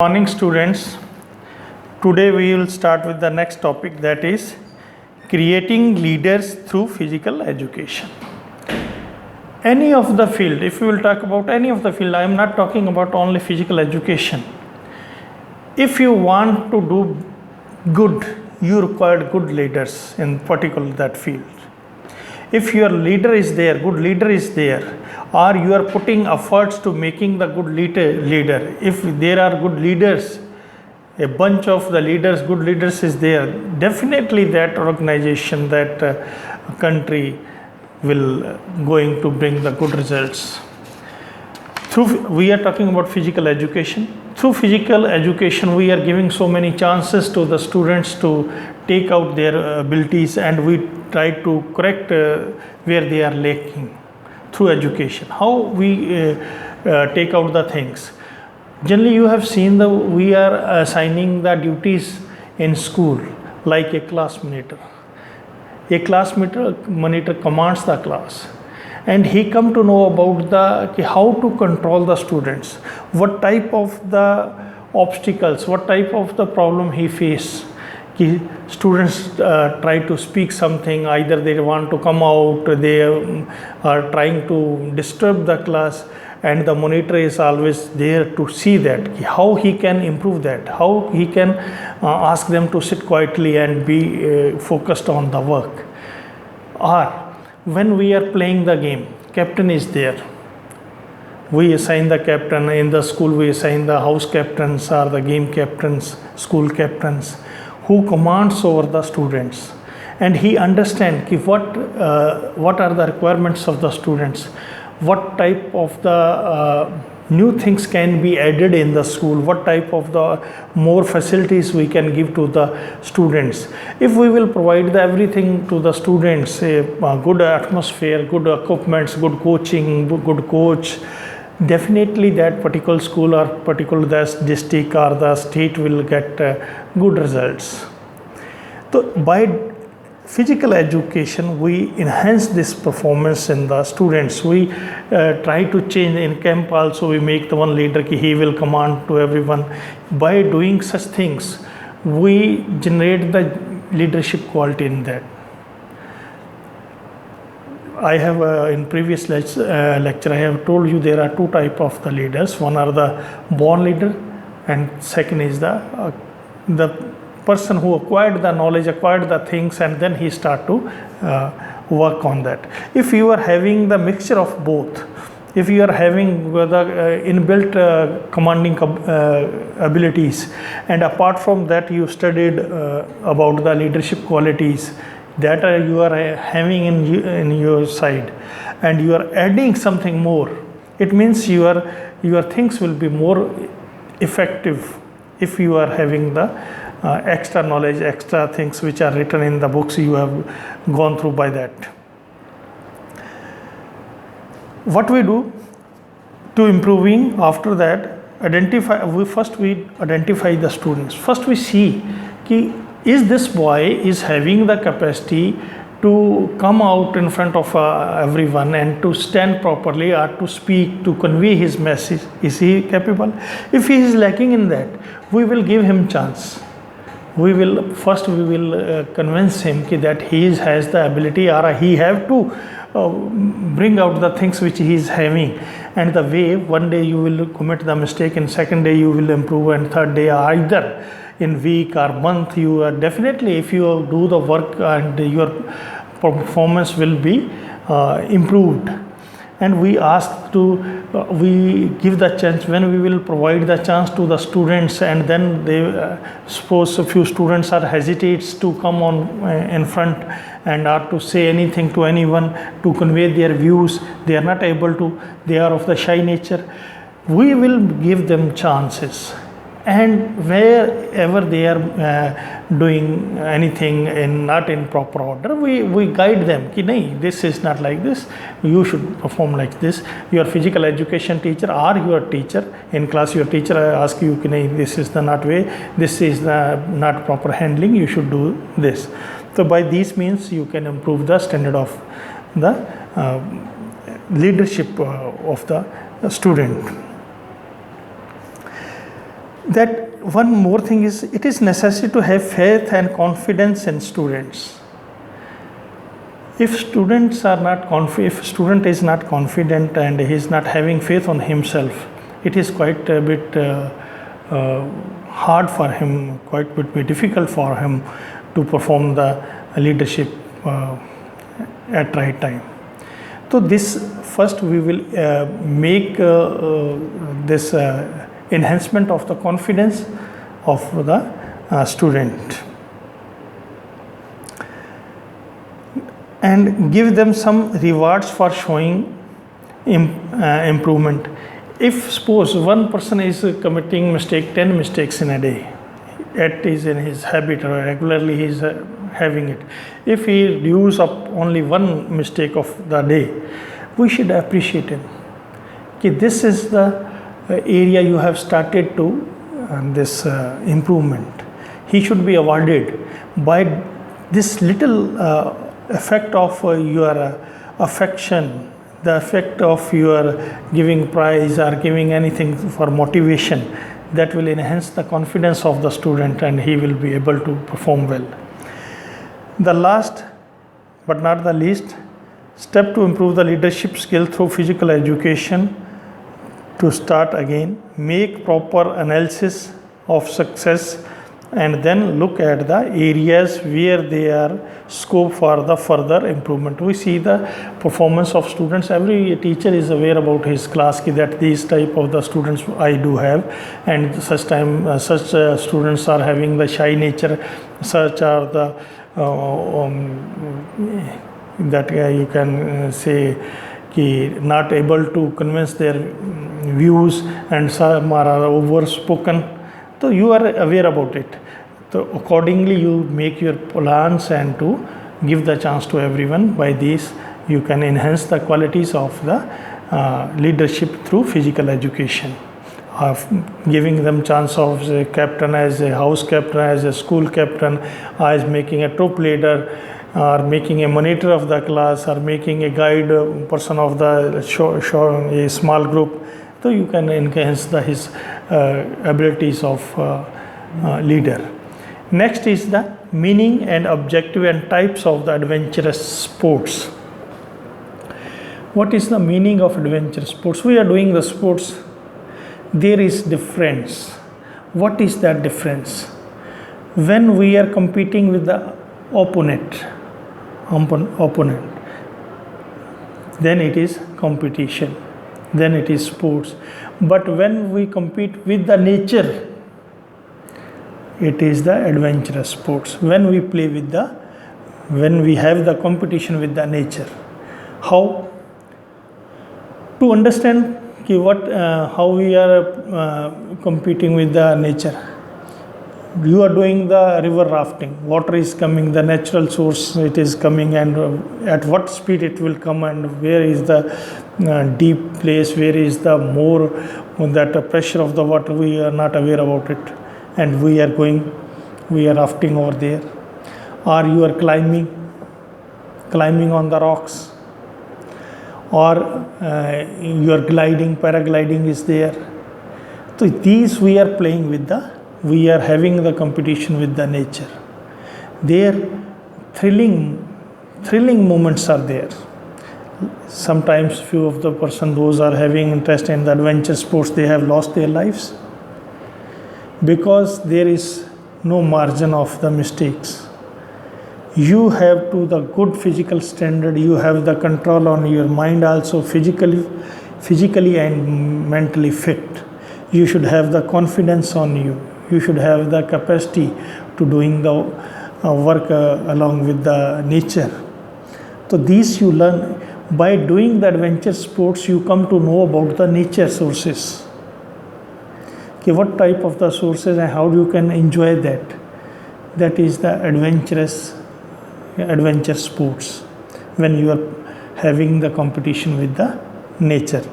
Morning students. Today we will start with the next topic, that is creating leaders through physical education. Any of the field, if we will talk about any of the field, I am not talking about only physical education. If you want to do good, you require good leaders in particular that field. If your leader is there, good leader is there, or you are putting efforts to making the good leader, if there are good leaders, a bunch of the leaders, good leaders is there, definitely that organization, that country will going to bring the good results. We are talking about physical education. Through physical education, we are giving so many chances to the students to take out their abilities, and we try to correct where they are lacking through education. How we take out the things. Generally, you have seen we are assigning the duties in school like a class monitor. A class monitor commands the class, and he come to know about how to control the students, what type of the obstacles, what type of the problem he face. Students try to speak something, either they want to come out, they are trying to disturb the class, and the monitor is always there to see that, how he can improve that, how he can ask them to sit quietly and be focused on the work. Or when we are playing the game, captain is there. We assign the captain in the school, we assign the house captains or the game captains, school captains, who commands over the students, and he understands what are the requirements of the students, what type of the new things can be added in the school, what type of the more facilities we can give to the students. If we will provide everything to the students, a good atmosphere, good equipments, good coaching, good coach, definitely that particular school or particular district or the state will get good results. So by physical education, we enhance this performance in the students. We try to change in camp also. We make the one leader, he will command to everyone. By doing such things, we generate the leadership quality in that. I have in previous lecture I have told you there are two types of the leaders. One are the born leader, and second is the person who acquired the knowledge, acquired the things, and then he start to work on that. If you are having the mixture of both, if you are having the inbuilt commanding abilities, and apart from that you studied about the leadership qualities that you are having in your side, and you are adding something more, it means your things will be more effective if you are having the extra knowledge, extra things which are written in the books you have gone through by that. What we do to improving after that, we identify the students. First we see is this boy is having the capacity to come out in front of everyone and to stand properly or to speak, to convey his message. Is he capable? If he is lacking in that, we will give him chance. We will convince him that he has the ability, or he have to bring out the things which he is having, and the way one day you will commit the mistake, and second day you will improve, and third day either in week or month you are definitely, if you do the work, and your performance will be improved. And we we give the chance. When we will provide the chance to the students, and then they suppose a few students are hesitates to come on in front and are to say anything to anyone, to convey their views, they are not able to, they are of the shy nature, we will give them chances. And wherever they are doing anything not in proper order, we guide them. This is not like this, you should perform like this. Your physical education teacher or your teacher in class, your teacher asks you, this is the not way, this is the not proper handling, you should do this. So by these means you can improve the standard of the leadership of the student. that one more thing is, it is necessary to have faith and confidence in students. If students are not if student is not confident and he is not having faith on himself, it is quite a bit hard for him, quite would be difficult for him to perform the leadership at right time. So this first we will make this enhancement of the confidence of the student, and give them some rewards for showing improvement. If suppose one person is committing 10 mistakes in a day, it is in his habit or regularly he is having it. If he reduces up only one mistake of the day, we should appreciate him. Okay, this is the area you have started to this improvement. He should be awarded by this little effect of your affection, the effect of your giving prize or giving anything for motivation, that will enhance the confidence of the student and he will be able to perform well. The last but not the least step to improve the leadership skill through physical education, to start again, make proper analysis of success and then look at the areas where there are scope for the further improvement. We see the performance of students. Every teacher is aware about his class that these type of the students I do have, and such students are having the shy nature, such are the that you can say not able to convince their views, and some are overspoken. So you are aware about it. So accordingly you make your plans and to give the chance to everyone. By this you can enhance the qualities of the leadership through physical education, of giving them chance of as a captain, as a house captain, as a school captain, as making a troop leader, or making a monitor of the class, or making a guide person of the a small group. So you can enhance his abilities of leader. Next is the meaning and objective and types of the adventurous sports. What is the meaning of adventurous sports? We are doing the sports. There is difference. What is that difference? When we are competing with the opponent, then it is competition, then it is sports. But when we compete with the nature, it is the adventurous sports. When we play with when we have the competition with the nature. How? To understand how we are competing with the nature. You are doing the river rafting. Water is coming, the natural source it is coming, and at what speed it will come, and where is the deep place, where is the more that pressure of the water, we are not aware about it, and we are rafting over there. Or you are climbing on the rocks, or you are gliding, paragliding is there. So these we are playing with we are having the competition with the nature. There thrilling moments are there. Sometimes few of the person those are having interest in the adventure sports, they have lost their lives because there is no margin of the mistakes. You have to the good physical standard, you have the control on your mind also, physically and mentally fit. You should have the confidence on you. You should have the capacity to doing the work along with the nature. So these you learn by doing the adventure sports. You come to know about the nature sources. Okay, what type of the sources and how you can enjoy that. That is the adventure sports, when you are having the competition with the nature.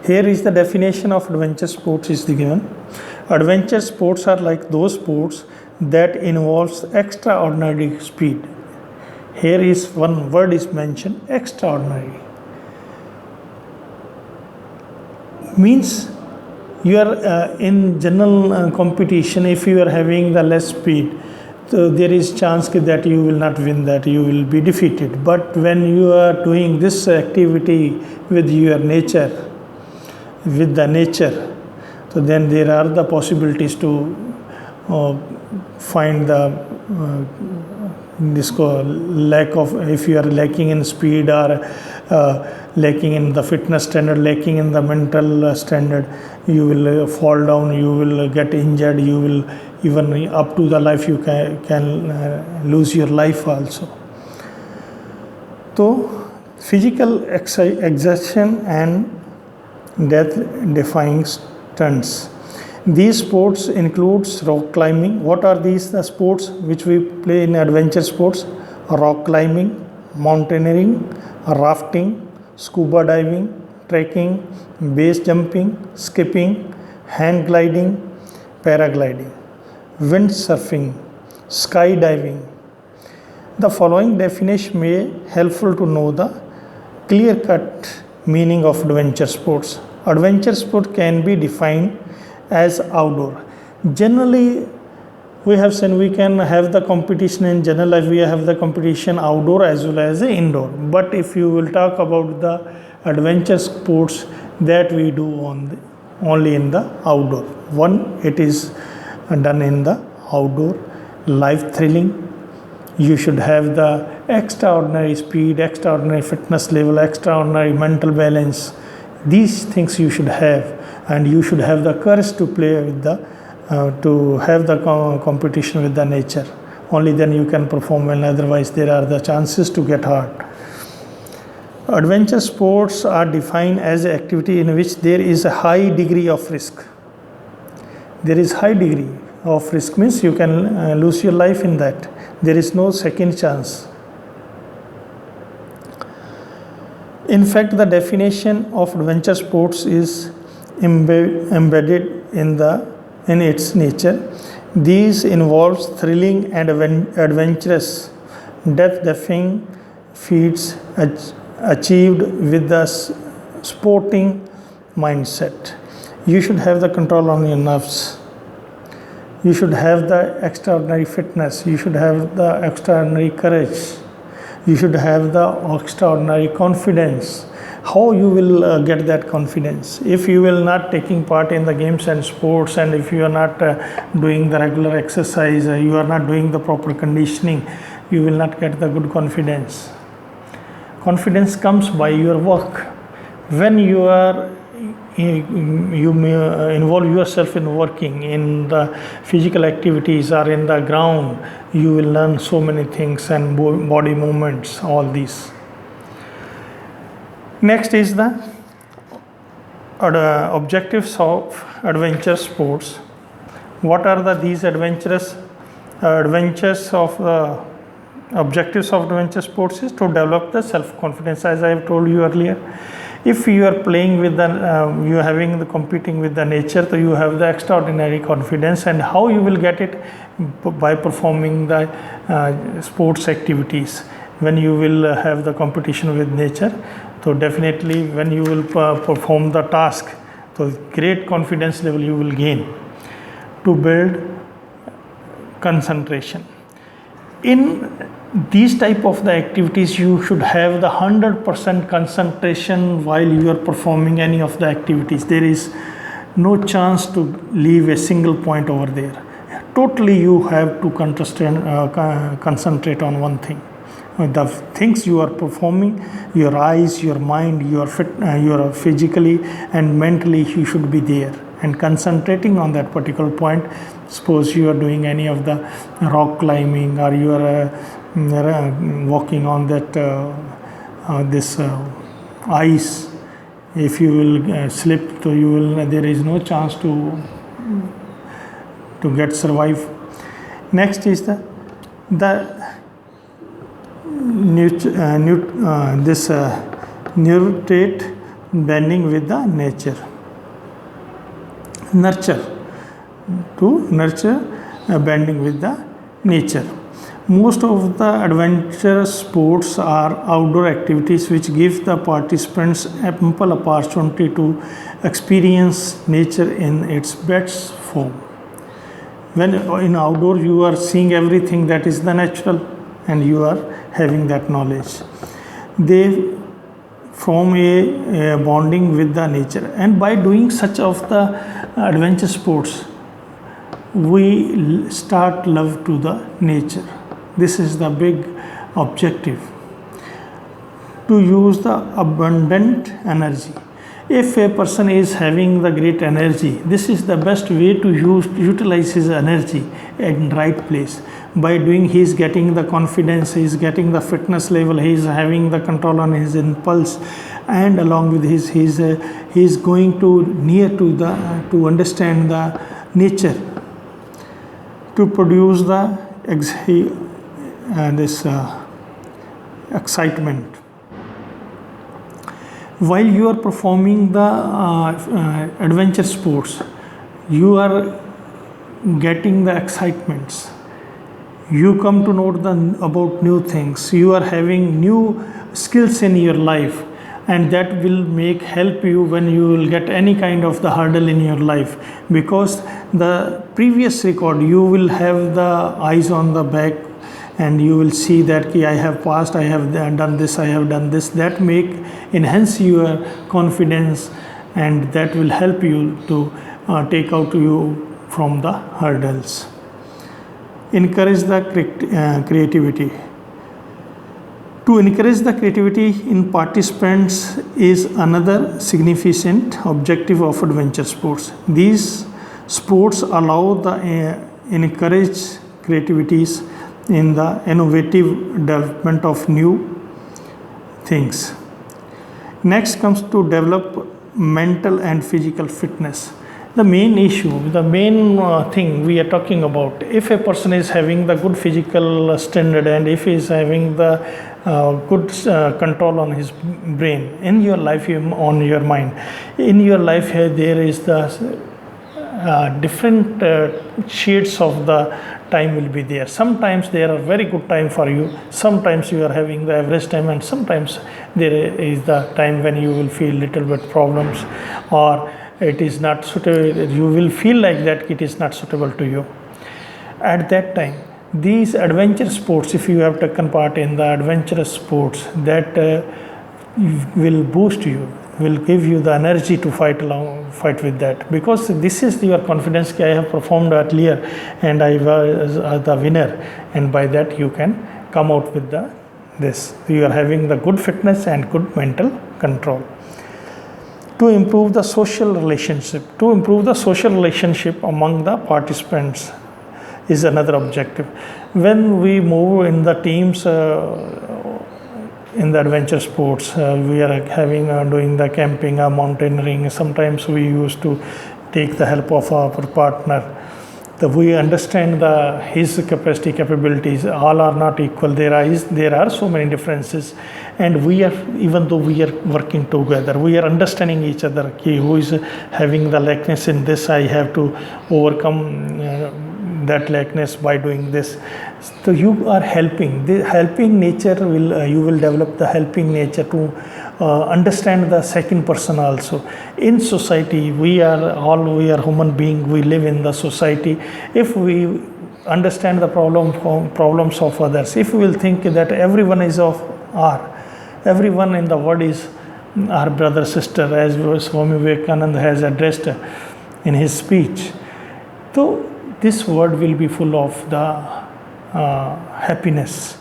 Here is the definition of adventure sports is given. Adventure sports are like those sports that involves extraordinary speed. Here is one word is mentioned, extraordinary. Means You are in general competition, if you are having the less speed, so there is chance that you will not win, that you will be defeated. But when you are doing this activity with your nature, with the nature, so then there are the possibilities to find the lack of, if you are lacking in speed, or lacking in the fitness standard, lacking in the mental standard, you will fall down, you will get injured, you will even up to the life, you can lose your life also. So physical exertion and death defying stunts. These sports includes rock climbing. What are these sports which we play in adventure sports? Rock climbing, mountaineering, rafting, scuba diving, trekking, base jumping, skipping, hang gliding, paragliding, windsurfing, skydiving. The following definition may helpful to know the clear-cut meaning of adventure sports. Adventure sport can be defined as outdoor. Generally, we have seen we can have the competition in general life, we have the competition outdoor as well as indoor. But if you will talk about the adventure sports, that we do only in the outdoor. One, it is done in the outdoor, life thrilling. You should have the extraordinary speed, extraordinary fitness level, extraordinary mental balance. These things you should have, and you should have the courage to play with the to have the competition with the nature. Only then you can perform well, otherwise there are the chances to get hurt. Adventure sports are defined as an activity in which there is a high degree of risk. There is high degree of risk, means you can lose your life in that. There is no second chance. In fact, the definition of adventure sports is embedded in its nature. These involves thrilling and adventurous, death-defying feats achieved with the sporting mindset. You should have the control on your nerves. You should have the extraordinary fitness. You should have the extraordinary courage. You should have the extraordinary confidence. How you will get that confidence? If you will not taking part in the games and sports, and if you are not doing the regular exercise, you are not doing the proper conditioning, you will not get the good confidence. Confidence comes by your work. When you are you may involve yourself in working in the physical activities or in the ground, you will learn so many things and body movements, all these. Next is the objectives of adventure sports. What are these adventures of objectives of adventure sports? Is to develop the self-confidence, as I have told you earlier. If you are playing with you are having the competing with the nature, so you have the extraordinary confidence. And how you will get it? By performing the sports activities. When you will have the competition with nature, so definitely when you will perform the task, so great confidence level you will gain. To build concentration. In these type of the activities, you should have the 100% concentration while you are performing any of the activities. There is no chance to leave a single point over there. Totally you have to concentrate on one thing. The things you are performing, your eyes, your mind, your physically and mentally, you should be there and concentrating on that particular point. Suppose you are doing any of the rock climbing, or you are walking on that this ice. If you will slip, so you will. There is no chance to get survive. Next is the nutrient bending with the nature. Nurture bending with the nature. Most of the adventure sports are outdoor activities which give the participants ample opportunity to experience nature in its best form. When in outdoor you are seeing everything that is the natural and you are having that knowledge. They form a bonding with the nature, and by doing such of the adventure sports we start love to the nature. This is the big objective, to use the abundant energy. If a person is having the great energy, this is the best way to utilize his energy in right place. By doing, he is getting the confidence, he is getting the fitness level, he is having the control on his impulse, and along with his he is going to near to the to understand the nature, to produce the excitement. While you are performing the adventure sports, you are getting the excitements. You come to know about new things. You are having new skills in your life, and that will help you when you will get any kind of the hurdle in your life, because the previous record you will have the eyes on the back, and you will see that I have passed, I have done this, I have done this. That enhance your confidence, and that will help you to take out you from the hurdles. Encourage the creativity. To encourage the creativity in participants is another significant objective of adventure sports. These sports allow the encourage creativities in the innovative development of new things. Next comes to develop mental and physical fitness. The main issue, the main thing we are talking about, if a person is having the good physical standard, and if he is having the good control on his brain, in your life, on your mind, in your life here, there is the different shades of the time will be there. Sometimes there are very good time for you, sometimes you are having the average time, and sometimes there is the time when you will feel little bit problems, or it is not suitable, you will feel like that it is not suitable to you. At that time, these adventure sports, if you have taken part in the adventurous sports, that will boost you, will give you the energy to fight with that, because this is your confidence. I have performed earlier and I was the winner, and by that you can come out with this. You are having the good fitness and good mental control. To improve the social relationship, among the participants is another objective. When we move in the teams in the adventure sports, we are having doing the camping, mountaineering. Sometimes we used to take the help of our partner. We understand his capabilities. All are not equal. There are so many differences, and even though we are working together, we are understanding each other. Who is having the lackness in this, I have to overcome that lackness by doing this. So you are helping. The helping nature you will develop the helping nature to understand the second person also. In society, we are human beings. We live in the society. If we understand the problems of others, if we will think that everyone is everyone in the world is our brother, sister, as Swami Vivekananda has addressed in his speech. So this world will be full of the happiness,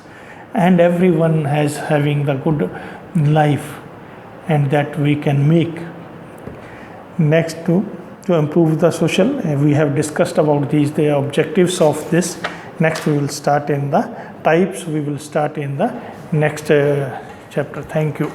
and everyone has having the good life, and that we can make. Next, to improve the social, we have discussed about the objectives of this. Next we will start in the types, we will start in the next chapter. Thank you.